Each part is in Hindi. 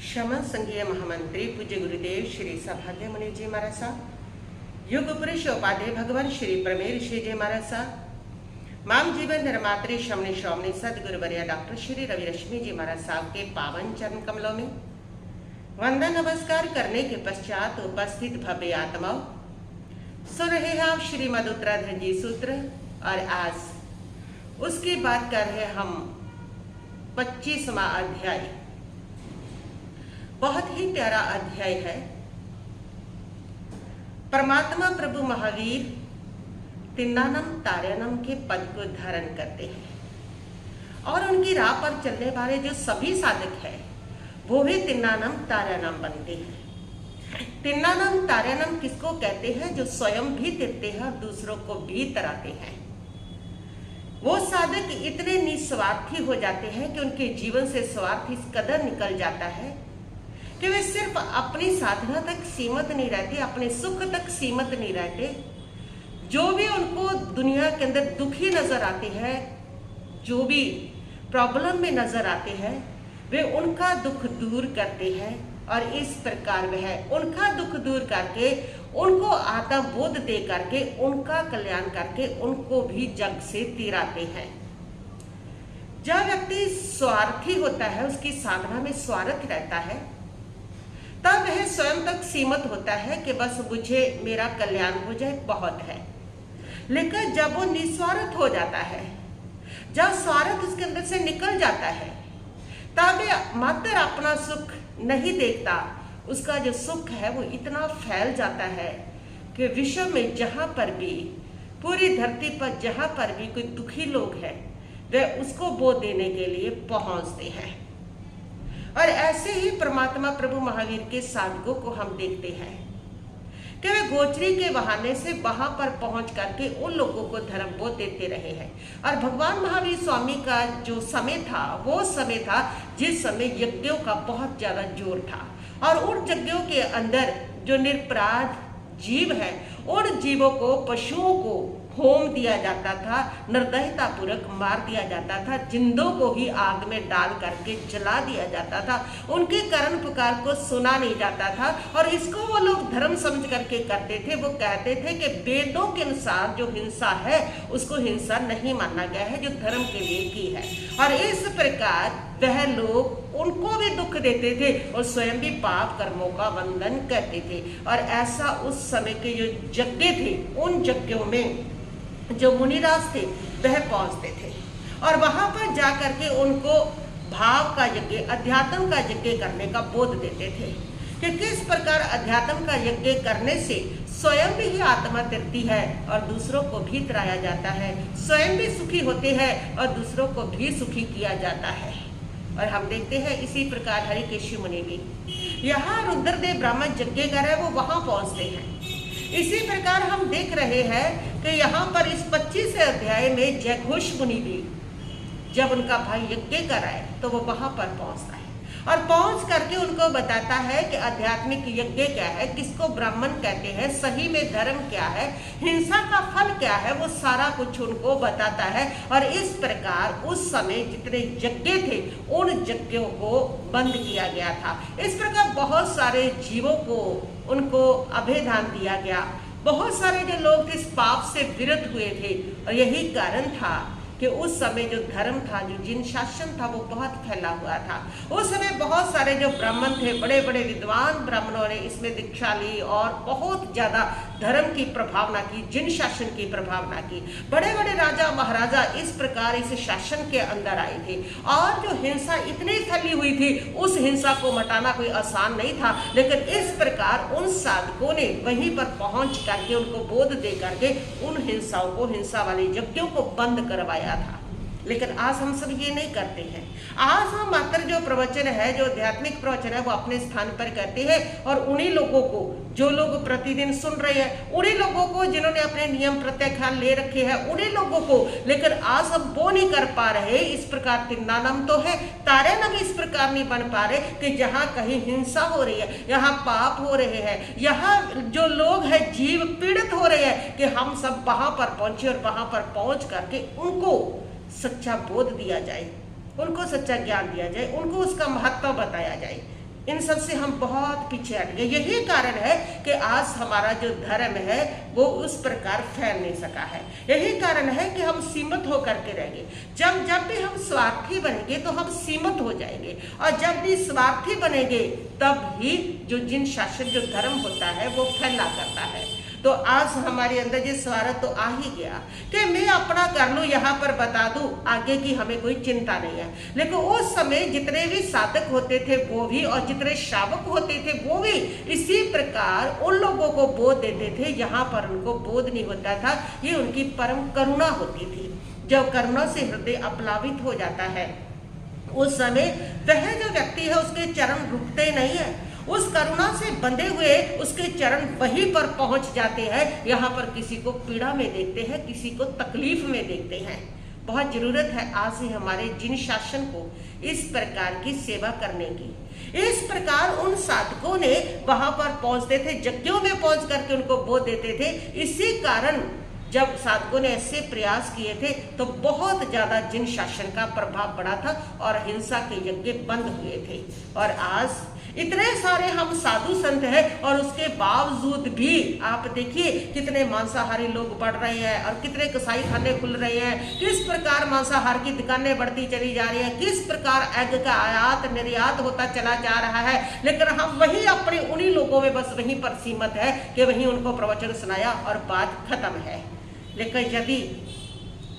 शमन संघीय महामंत्री पूज्य गुरुदेव श्री सौभाग्य मुनि जी महाराज साहब, युग पुरुष उपाध्याय भगवान श्री प्रमेय ऋषि जी महाराज साहब, माम जीवन निर्मात्री शमनी शौमनी सदगुरुवर्य डॉक्टर श्री रवि रश्मि जी महाराज साहब के पावन चरण कमलों में वंदन नमस्कार करने के पश्चात उपस्थित भव्य आत्माओं, सुन रहे हैं आप श्रीमद उत्तराधर जी सूत्र। और आज उसकी बात कर रहे हैं हम 25वां अध्याय। बहुत ही प्यारा अध्याय है। परमात्मा प्रभु महावीर तिन्नानम तार्यानम के पद को धारण करते हैं और उनकी राह पर चलने वाले जो सभी साधक हैं वो भी तिन्नानम तार्यानम बनते हैं। तिन्नानम तार्यानम किसको कहते हैं? जो स्वयं भी तैरते हैं और दूसरों को भी तराते हैं। वो साधक इतने निस्वार्थी हो जाते हैं कि उनके जीवन से स्वार्थ इस कदर निकल जाता है कि वे सिर्फ अपनी साधना तक सीमित नहीं रहते, अपने सुख तक सीमित नहीं रहते। जो भी उनको दुनिया के अंदर दुखी नजर आते हैं, जो भी प्रॉब्लम में नजर आते हैं, वे उनका दुख दूर करते हैं और इस प्रकार वह उनका दुख दूर करके उनको आत्मबोध दे करके उनका कल्याण करके उनको भी जग से तिराते हैं। जब व्यक्ति स्वार्थी होता है, उसकी साधना में स्वार्थ रहता है, तब वह स्वयं तक सीमित होता है कि बस मुझे मेरा कल्याण हो जाए बहुत है। लेकिन जब वो निस्वार्थ हो जाता है, जब स्वार्थ उसके अंदर से निकल जाता है, तब मात्र अपना सुख नहीं देखता, उसका जो सुख है वो इतना फैल जाता है कि विश्व में जहां पर भी, पूरी धरती पर जहां पर भी कोई दुखी लोग हैं, वे उसको बोध देने के लिए पहुंचते हैं। और ऐसे ही परमात्मा प्रभु महावीर के साधकों को हम देखते हैं कि वे गोचरी के बहाने से वहां पर पहुंच करके उन लोगों को धर्म बोध देते रहे हैं। और भगवान महावीर स्वामी का जो समय था वो समय था जिस समय यज्ञों का बहुत ज्यादा जोर था और उन यज्ञों के अंदर जो निरपराध जीव है, उन जीवों को, पशुओं को होम दिया जाता था, निर्दयता पूर्वक मार दिया जाता था, जिंदों को ही आग में डाल करके जला दिया जाता था, उनके करण पुकार को सुना नहीं जाता था। और इसको वो लोग धर्म समझ करके करते थे। वो कहते थे कि वेदों के अनुसार जो हिंसा है उसको हिंसा नहीं माना गया है, जो धर्म के लिए की है। और इस प्रकार वह लोग उनको भी दुख देते थे और स्वयं भी पाप कर्मों का वंदन करते थे। और ऐसा उस समय के जो यज्ञ थे, उन यज्ञों में जो मुनिराज थे वह पहुंचते थे और वहां पर जाकर के उनको भाव का यज्ञ, अध्यात्म का यज्ञ करने का बोध देते थे कि किस प्रकार अध्यात्म का यज्ञ करने से स्वयं भी ही आत्मा तृप्ति है और दूसरों को भी तराया जाता है, स्वयं भी सुखी होते हैं और दूसरों को भी सुखी किया जाता है। और हम देखते हैं इसी प्रकार हरिकेश मुनि भी यहाँ रुद्रदेव ब्राह्मण यज्ञ कर रहे, वो वहां पहुंचते हैं। इसी प्रकार हम देख रहे हैं कि यहाँ पर इस 25 अध्याय में जयघोष मुनि भी जब उनका भाई यज्ञ कराए तो वो वहां पर पहुंचता है और पहुंच करके उनको बताता है कि आध्यात्मिक यज्ञ क्या है, किसको ब्राह्मण कहते हैं, सही में धर्म क्या है, हिंसा का फल क्या है, वो सारा कुछ उनको बताता है। और इस प्रकार उस समय जितने यज्ञ थे उन यज्ञों को बंद किया गया था। इस प्रकार बहुत सारे जीवों को उनको अभयदान दिया गया। बहुत सारे जो लोग थे इस पाप से विरत हुए थे और यही कारण था कि उस समय जो धर्म था, जो जिन शासन था वो बहुत फैला हुआ था। उस समय बहुत सारे जो ब्राह्मण थे, बड़े बड़े विद्वान ब्राह्मणों ने इसमें दीक्षा ली और बहुत ज्यादा धर्म की प्रभावना की, जिन शासन की प्रभावना की। बड़े बड़े राजा महाराजा इस प्रकार इस शासन के अंदर आए थे और जो हिंसा इतनी फैली हुई थी, उस हिंसा को मिटाना कोई आसान नहीं था। लेकिन इस प्रकार उन साधकों ने वहीं पर पहुंच करके उनको बोध दे करके उन हिंसाओं को, हिंसा वाले यज्ञों को बंद करवाया था। लेकिन आज हम सब ये नहीं करते हैं। आज हम मात्र जो प्रवचन है, जो आध्यात्मिक प्रवचन है, वो अपने स्थान पर करते हैं और उन्हीं लोगों को, जो लोग प्रतिदिन सुन रहे हैं, उन्हीं लोगों को जिन्होंने अपने नियम प्रत्याख्यान ले रखे हैं, उन्हीं लोगों को। लेकिन आज हम वो नहीं कर पा रहे। इस प्रकार तिन्नानम तो है, तार्यानम इस प्रकार नहीं बन पा रहे कि जहाँ कहीं हिंसा हो रही है, यहाँ पाप हो रहे हैं, यहाँ जो लोग हैं जीव पीड़ित हो रहे हैं, कि हम सब वहां पर पहुंचे और वहां पर पहुंच करके उनको सच्चा बोध दिया जाए, उनको सच्चा ज्ञान दिया जाए, उनको उसका महत्व बताया जाए। इन सब से हम बहुत पीछे हट गए। यही कारण है कि आज हमारा जो धर्म है वो उस प्रकार फैल नहीं सका है। यही कारण है कि हम सीमित होकर के रह गए। जब भी हम स्वार्थी बनेंगे तो हम सीमित हो जाएंगे, और जब भी स्वार्थी बनेंगे तब ही जो जिन शासन जो धर्म होता है वो फैला करता है। तो आज हमारे अंदर ये स्वार्थ तो आ ही गया कि मैं अपना कर लूँ, यहाँ पर बता दूँ, आगे की हमें कोई चिंता नहीं है। लेकिन उस समय जितने भी साधक होते थे वो भी, और जितने शावक होते थे वो भी इसी प्रकार उन लोगों को बोध देते थे। यहाँ पर उनको बोध नहीं होता था, ये उनकी परम करुणा होती थी। जब करुणा से हृदय अपलावित हो जाता है उस समय वह जो व्यक्ति है उसके चरण रुकते नहीं है, उस करुणा से बंधे हुए उसके चरण वहीं पर पहुंच जाते हैं। यहाँ पर किसी को पीड़ा में देखते हैं, किसी को तकलीफ में देखते हैं। बहुत जरूरत है आज से हमारे जिन शासन को इस प्रकार की सेवा करने की। इस प्रकार उन साधकों ने वहां पर पहुंचते थे, यज्ञों में पहुंच करके उनको बोध देते थे। इसी कारण जब साधकों ने ऐसे प्रयास किए थे तो बहुत ज्यादा जिन शासन का प्रभाव पड़ा था और हिंसा के यज्ञ बंद हुए थे। और आज इतने सारे हम साधु संत हैं और उसके बावजूद भी आप देखिए कितने मांसाहारी लोग बढ़ रहे हैं और कितने कसाई खाने खुल रहे हैं, किस प्रकार मांसाहार की दुकानें बढ़ती चली जा रही है, किस प्रकार एग का आयात निर्यात होता चला जा रहा है। लेकिन हम वही अपने उन्हीं लोगों में बस वहीं पर सीमित है कि वहीं उनको प्रवचन सुनाया और बात खत्म है। लेकिन यदि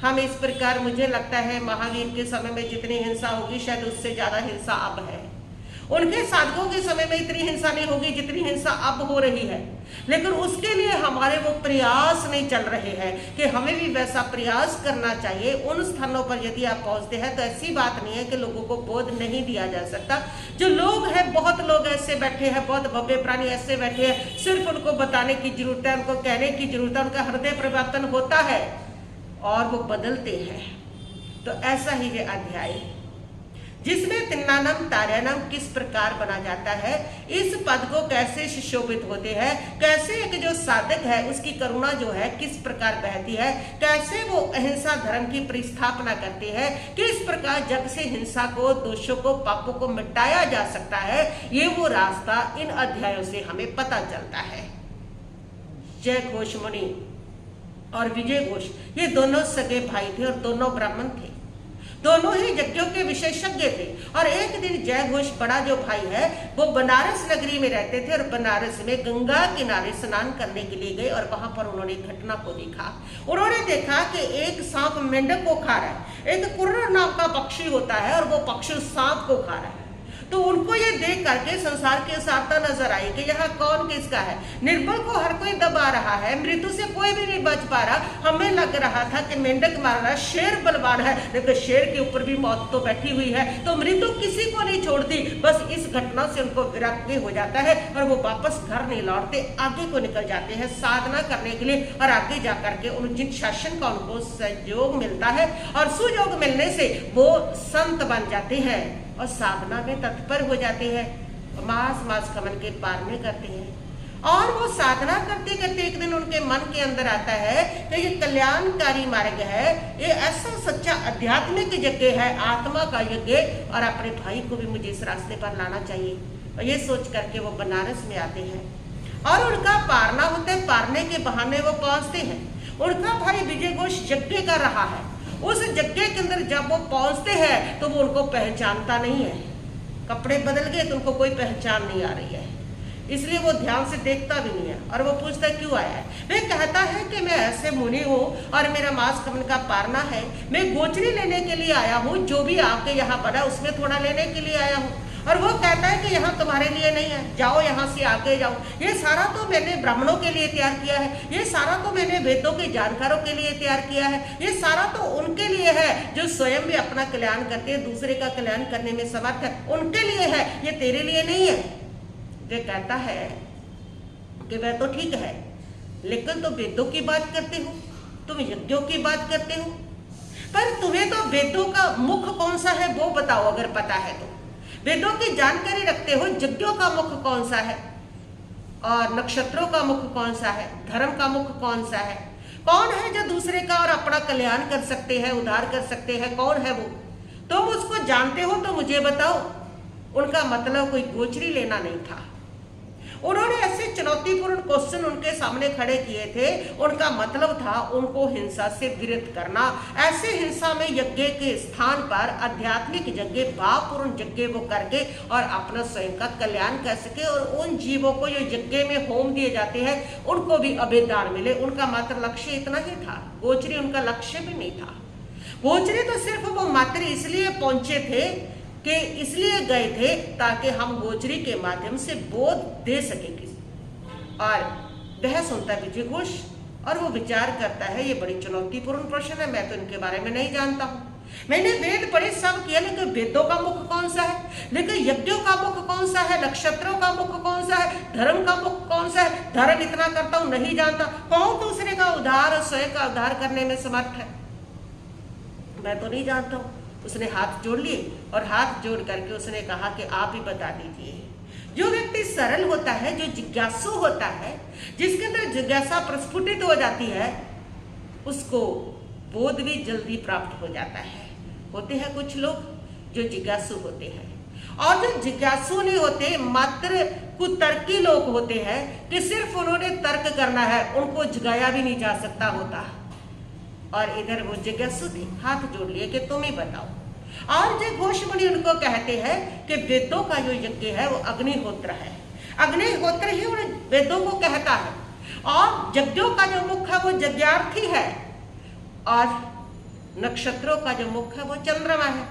हम इस प्रकार, मुझे लगता है महावीर के समय में जितनी हिंसा होगी शायद उससे ज्यादा हिंसा अब है। उनके साधकों के समय में इतनी हिंसा नहीं होगी जितनी हिंसा अब हो रही है। लेकिन उसके लिए हमारे वो प्रयास नहीं चल रहे हैं कि हमें भी वैसा प्रयास करना चाहिए। उन स्थानों पर यदि आप पहुंचते हैं तो ऐसी बात नहीं है कि लोगों को बोध नहीं दिया जा सकता। जो लोग हैं, बहुत लोग ऐसे बैठे हैं, बहुत भव्य प्राणी ऐसे बैठे हैं, सिर्फ उनको बताने की जरूरत है, उनको कहने की जरूरत है, उनका हृदय परिवर्तन होता है और वो बदलते हैं। तो ऐसा ही ये अध्याय जिसमें तिन्नानम तार्यानम किस प्रकार बना जाता है, इस पद को कैसे सुशोभित होते हैं, कैसे एक जो साधक है उसकी करुणा जो है किस प्रकार बहती है, कैसे वो अहिंसा धर्म की प्रतिस्थापना करते हैं, किस प्रकार जग से हिंसा को, दोषों को, पापों को मिटाया जा सकता है, ये वो रास्ता इन अध्यायों से हमें पता चलता है। जय घोष मुनि और विजय घोष ये दोनों सगे भाई थे और दोनों ब्राह्मण थे, दोनों ही यज्ञों के विशेषज्ञ थे। और एक दिन जय घोष बड़ा जो भाई है वो बनारस नगरी में रहते थे और बनारस में गंगा किनारे स्नान करने के लिए गए और वहां पर उन्होंने घटना को देखा। उन्होंने देखा कि एक सांप मेंढक को खा रहा है, एक कुर्र नाम का पक्षी होता है और वो पक्षी सांप को खा रहा है। तो उनको ये देख करके संसार की असारता नजर आई कि यहाँ कौन किसका है। निर्बल को हर कोई दबा रहा है, मृत्यु से कोई भी नहीं बच पा रहा। हमें लग रहा था कि मेंढक मार रहा है, शेर बलवान है, लेकिन शेर के ऊपर भी मौत तो बैठी हुई है, तो मृत्यु किसी को नहीं छोड़ती। बस इस घटना से उनको विरक्ति हो जाता है और वो वापस घर नहीं लौटते, आगे को निकल जाते हैं साधना करने के लिए। और आगे जाकर के उन जिन शासन का उनको सहयोग मिलता है और सुयोग मिलने से वो संत बन जाते हैं और साधना में तत्पर हो जाते हैं, मास कमल के पार में करते हैं। और वो साधना करते करते एक दिन उनके मन के अंदर आता है कि ये कल्याणकारी मार्ग है, ये ऐसा सच्चा आध्यात्मिक यज्ञ है, आत्मा का यज्ञ, और अपने भाई को भी मुझे इस रास्ते पर लाना चाहिए। और ये सोच करके वो बनारस में आते हैं और उनका पारना होता है, पारने के बहाने वो पहुंचते हैं। उनका भाई विजय घोष यज्ञ कर रहा है, उस यज्ञ के अंदर जब वो पहुंचते हैं तो वो उनको पहचानता नहीं है, कपड़े बदल गए तो उनको कोई पहचान नहीं आ रही है, इसलिए वो ध्यान से देखता भी नहीं है। और वो पूछता है क्यों आया है। वे कहता है कि मैं ऐसे मुनि हूँ और मेरा मास कमन का पारना है, मैं गोचरी लेने के लिए आया हूँ, जो भी आपके यहाँ बना उसमें थोड़ा लेने के लिए आया हूँ। और वो कहता है कि यहाँ तुम्हारे लिए नहीं है, जाओ यहाँ से आगे जाओ, ये सारा तो मैंने ब्राह्मणों के लिए तैयार किया है, ये सारा तो मैंने वेदों के जानकारों के लिए तैयार किया है, ये सारा तो उनके लिए है जो स्वयं भी अपना कल्याण करते हैं, दूसरे का कल्याण करने में समर्थ है, उनके लिए है, ये तेरे लिए नहीं है। वे कहता है कि वह तो ठीक है, लेकिन तुम वेदों की बात करते हो, तुम यज्ञों की बात करते हो, पर तुम्हें तो वेदों का मुख कौन सा है वो बताओ, अगर पता है तो। वेदों की जानकारी रखते हो, यज्ञों का मुख कौन सा है और नक्षत्रों का मुख कौन सा है, धर्म का मुख कौन सा है, कौन है जो दूसरे का और अपना कल्याण कर सकते हैं, उद्धार कर सकते हैं, कौन है वो, तुम उसको जानते हो तो मुझे बताओ। उनका मतलब कोई गोचरी लेना नहीं था। उन्होंने ऐसे चुनौतीपूर्ण क्वेश्चन उनके सामने खड़े किए थे, उनका मतलब था उनको हिंसा से विरत करना। ऐसे हिंसा में यज्ञ के स्थान पर आध्यात्मिक यज्ञ, भावपूर्ण यज्ञ वो करके और अपना स्वयं का कल्याण कर सके, और उन जीवों को जो यज्ञ में होम दिए जाते हैं उनको भी अभेदान मिले। उनका मात्र लक्ष्य इतना ही था, गोचरी उनका लक्ष्य भी नहीं था। गोचरी तो सिर्फ वो मात्र इसलिए पहुंचे थे कि इसलिए गए थे ताकि हम गोचरी के माध्यम से बोध दे सके। और वह सुनता विजय घोष और वो विचार करता है ये बड़ी चुनौतीपूर्ण प्रश्न है, मैं तो इनके बारे में नहीं जानता हूँ। मैंने वेद पढ़े सब किया, लेकिन वेदों का मुख कौन सा है, लेकिन यज्ञों का मुख कौन सा है, नक्षत्रों का मुख कौन सा है, धर्म का मुख कौन सा है, धर्म इतना करता हूँ नहीं जानता। कौन दूसरे का उद्धार और स्वयं का उद्धार करने में समर्थ है, मैं तो नहीं जानता हूँ। उसने हाथ जोड़ लिए और हाथ जोड़ करके उसने कहा कि आप ही बता दीजिए। जो व्यक्ति सरल होता है, जो जिज्ञासु होता है, जिसके अंदर जिज्ञासा प्रस्फुटित हो जाती है, उसको बोध भी जल्दी प्राप्त हो जाता है। होते हैं कुछ लोग जो जिज्ञासु होते हैं, और जो जिज्ञासु नहीं होते, मात्र कुतर्की लोग होते हैं कि सिर्फ उन्होंने तर्क करना है, उनको जगाया भी नहीं जा सकता होता। और इधर वो जिज्ञासु थे, हाथ जोड़ लिए कि तुम ही बताओ। और जो घोष मुनि उनको कहते हैं कि वेदों का जो यज्ञ है वो अग्निहोत्र है, अग्निहोत्र ही उन वेदों को कहता है, और यज्ञों का जो मुख है वो यज्ञार्थी है, और नक्षत्रों का जो मुख है वो चंद्रमा है।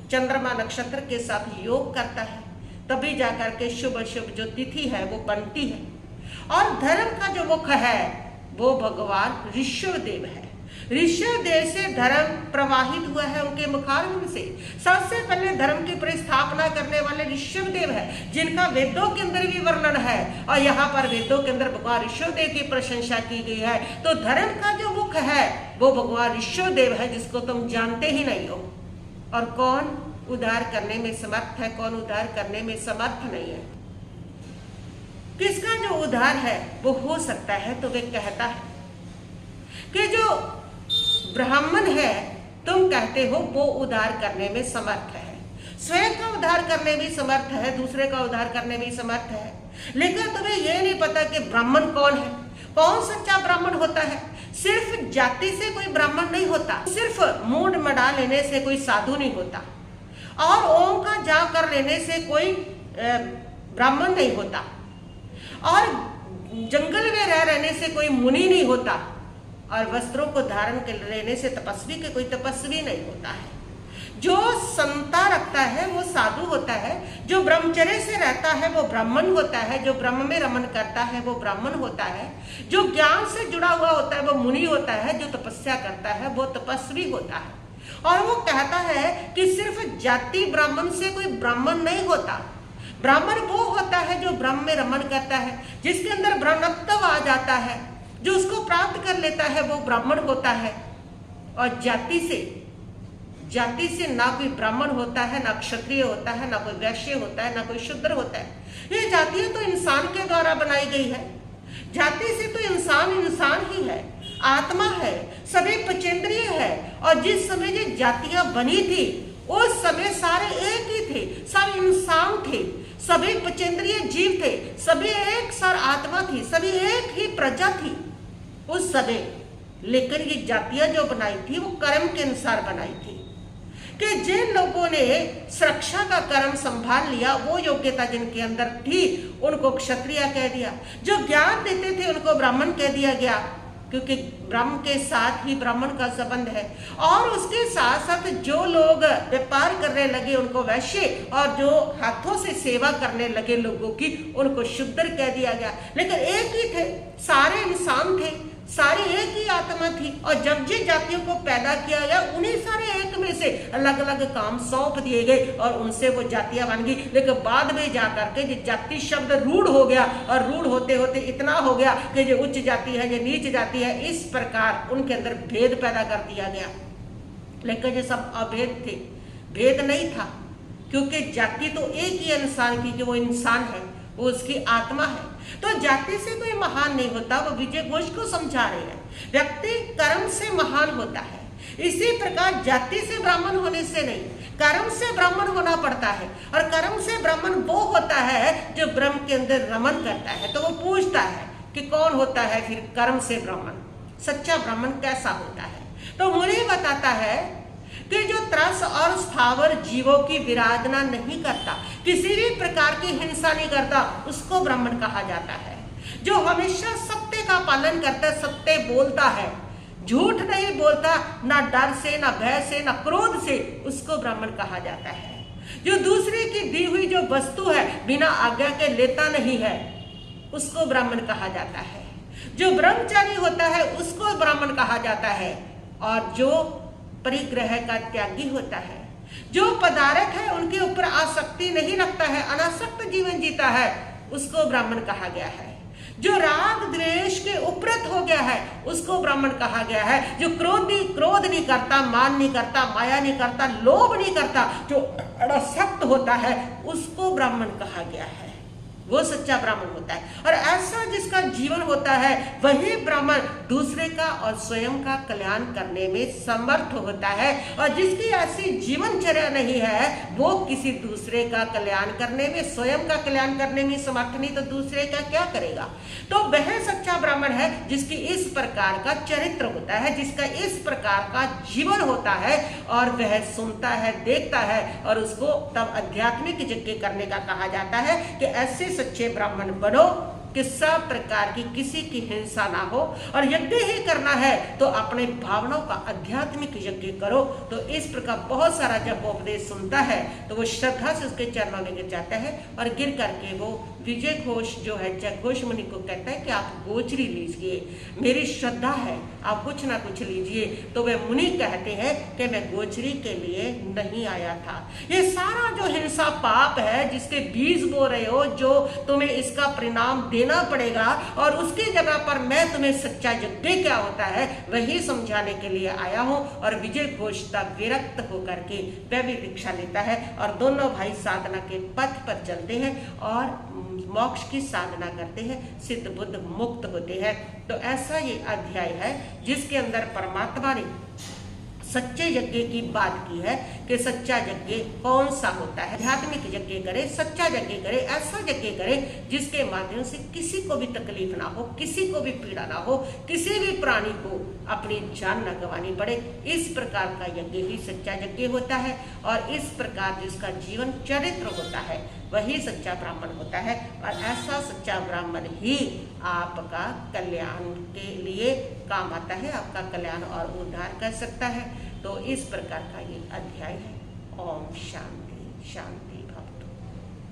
चंद्रमा नक्षत्र के साथ योग करता है, तभी जाकर के शुभ शुभ जो तिथि है वो बनती है। और धर्म का जो मुख है वो भगवान ऋषभ देव है। ऋषभ देव से धर्म प्रवाहित हुआ है, उनके मुखारविंद से। सबसे पहले धर्म की प्रतिस्थापना करने वाले ऋषभ देव है, जिनका वेदों के अंदर भी वर्णन है, और यहाँ पर वेदों के अंदर भगवान ऋषभ देव की प्रशंसा की गई है। तो धर्म का जो मुख है वो भगवान ऋषभ देव है, जिसको तुम जानते ही नहीं हो। और कौन उद्धार करने में समर्थ है, कौन उद्धार करने में समर्थ नहीं है। किसका जो उद्धार है वो हो सकता है, तो वे कहता है कि जो ब्राह्मण है तुम कहते हो वो उद्धार करने में समर्थ है, स्वयं का उद्धार करने में समर्थ है, दूसरे का उद्धार करने में समर्थ है, लेकिन तुम्हें यह नहीं पता कि ब्राह्मण कौन है, कौन सच्चा ब्राह्मण होता है। सिर्फ जाति से कोई ब्राह्मण नहीं होता, सिर्फ मूड मड़ा लेने से कोई साधु नहीं होता, और ओम का जाप कर लेने से कोई ब्राह्मण नहीं होता, और जंगल में रह रहने से कोई मुनि नहीं होता, और वस्त्रों को धारण कर लेने से तपस्वी के कोई तपस्वी नहीं होता है। जो समता रखता है वो साधु होता है, जो ब्रह्मचर्य से रहता है वो ब्राह्मण होता है, जो ब्रह्म में रमन करता है वो ब्राह्मण होता है, जो ज्ञान से जुड़ा हुआ होता है वो मुनि होता है, जो तपस्या करता है वो तपस्वी होता है। और वो कहता है कि सिर्फ जाति ब्राह्मण से कोई ब्राह्मण नहीं होता। ब्राह्मण वो होता है जो ब्रह्म में रमन करता है, जिसके अंदर ब्रह्मत्व आ जाता है, जो उसको प्राप्त कर लेता है वो ब्राह्मण होता है। और जाति से ना कोई ब्राह्मण होता है, ना क्षत्रिय होता है, ना कोई वैश्य होता है, ना कोई शूद्र होता है। ये जातियां तो इंसान के द्वारा बनाई गई है। जाति से तो इंसान ही है, आत्मा है, सभी पंचेंद्रिय है। और जिस समय ये जातियां बनी थी उस समय सारे एक ही थे, सब इंसान थे, सभी पंचेंद्रिय जीव थे, सभी एक सर आत्मा थी, सभी एक ही प्रजा थी उस समय। लेकिन ये जातियां जो बनाई थी वो कर्म के अनुसार बनाई थी, कि जिन लोगों ने सुरक्षा का कर्म संभाल लिया, वो योग्यता जिनके अंदर थी उनको क्षत्रिय कह दिया, जो ज्ञान देते थे उनको ब्राह्मण कह दिया गया, क्योंकि ब्रह्म के साथ ही ब्राह्मण का संबंध है। और उसके साथ साथ जो लोग व्यापार करने लगे उनको वैश्य, और जो हाथों से सेवा करने लगे लोगों की उनको शूद्र कह दिया गया। लेकिन एक ही थे, सारे इंसान थे, सारी एक ही आत्मा थी। और जब जिन जातियों को पैदा किया गया उन्हीं सारे एक में से अलग अलग काम सौंप दिए गए और उनसे वो जातियां बन गई। लेकिन बाद में जाकर के ये जाति शब्द रूढ़ हो गया, और रूढ़ होते होते इतना हो गया कि ये उच्च जाति है, ये नीच जाति है, इस प्रकार उनके अंदर भेद पैदा कर दिया गया। लेकिन ये सब अभेद थे, भेद नहीं था, क्योंकि जाति तो एक ही इंसान की, कि वो इंसान है, वो उसकी आत्मा है। तो जाति से कोई महान नहीं होता, वो विजय घोष को समझा रहे हैं। व्यक्ति कर्म से महान होता है, इसी प्रकार जाति से ब्राह्मण होने से नहीं, कर्म से ब्राह्मण होना पड़ता है। और कर्म से ब्राह्मण वो होता है जो ब्रह्म के अंदर रमन करता है। तो वो पूछता है कि कौन होता है फिर कर्म से ब्राह्मण, सच्चा ब्राह्मण कैसा होता है। तो मुनि बताता है कि जो त्रस और स्थावर जीवों की विराधना नहीं करता, किसी भी प्रकार की हिंसा नहीं करता, उसको ब्राह्मण कहा जाता है। जो हमेशा सत्य का पालन करता है, सत्य बोलता है, झूठ नहीं बोलता, ना डर से, ना भय से, ना क्रोध से, उसको ब्राह्मण कहा जाता है। जो दूसरे की दी हुई जो वस्तु है बिना आज्ञा के लेता नहीं है, उसको ब्राह्मण कहा जाता है। जो ब्रह्मचारी होता है उसको ब्राह्मण कहा जाता है। और जो परिग्रह का त्यागी होता है, जो पदार्थ है उनके ऊपर आसक्ति नहीं रखता है, अनासक्त जीवन जीता है, उसको ब्राह्मण कहा गया है। जो राग द्वेष के उपरत हो गया है उसको ब्राह्मण कहा गया है। जो क्रोध नहीं करता, मान नहीं करता, माया नहीं करता, लोभ नहीं करता, जो अनासक्त होता है, उसको ब्राह्मण कहा गया है। वो सच्चा ब्राह्मण होता है। और ऐसा जिसका जीवन होता है वही ब्राह्मण दूसरे का और स्वयं का कल्याण करने में समर्थ होता है। और जिसकी ऐसी जीवनचर्या नहीं है वो किसी दूसरे का कल्याण करने में, स्वयं का कल्याण करने में समर्थ नहीं, तो दूसरे का क्या करेगा। तो वह सच्चा ब्राह्मण है जिसकी इस प्रकार का चरित्र होता है, जिसका इस प्रकार का जीवन होता है, और वह सुनता है, देखता है, और उसको तब आध्यात्मिक यज्ञ करने का कहा जाता है कि ऐसे सच्चे ब्राह्मण बनो कि सब प्रकार की किसी की हिंसा ना हो। और यज्ञ ही करना है तो अपने भावनाओं का आध्यात्मिक यज्ञ करो। तो इस प्रकार बहुत सारा जब वो उपदेश सुनता है तो वो श्रद्धा से उसके चरणों में गिर जाता है, और गिर करके वो विजय घोष जो है जयघोष मुनि को कहता है कि आप गोचरी लीजिए, मेरी श्रद्धा है, आप कुछ ना कुछ लीजिए। तो वे मुनि कहते हैं कि मैं गोचरी के लिए नहीं आया था। ये सारा जो हिंसा पाप है जिसके बीज बो रहे हो, जो तुम्हें इसका परिणाम देना पड़ेगा, और उसकी जगह पर मैं तुम्हें सच्चा यज्ञ क्या होता है वही समझाने के लिए आया हूँ। और विजय घोष तब विरक्त होकर के वह भी दीक्षा लेता है, और दोनों भाई साधना के पथ पर चलते हैं और मोक्ष की साधना करते हैं, सिद्ध बुद्ध मुक्त होते हैं। तो ऐसा ये अध्याय है जिसके अंदर परमात्मा ने सच्चे यज्ञ की बात की है कि सच्चा यज्ञ कौन सा होता है। आध्यात्मिक यज्ञ करे, सच्चा यज्ञ करे, ऐसा यज्ञ करे जिसके माध्यम से किसी को भी तकलीफ ना हो, किसी को भी पीड़ा ना हो, किसी भी प्राणी को अपनी जान न गंवानी पड़े। इस प्रकार का यज्ञ ही सच्चा यज्ञ होता है। और इस प्रकार जिसका जीवन चरित्र होता है वही सच्चा ब्राह्मण होता है। और ऐसा सच्चा ब्राह्मण ही आपका कल्याण के लिए काम आता है, आपका कल्याण और उद्धार कर सकता है। तो इस प्रकार का ये अध्याय है। ओम शांति शांति।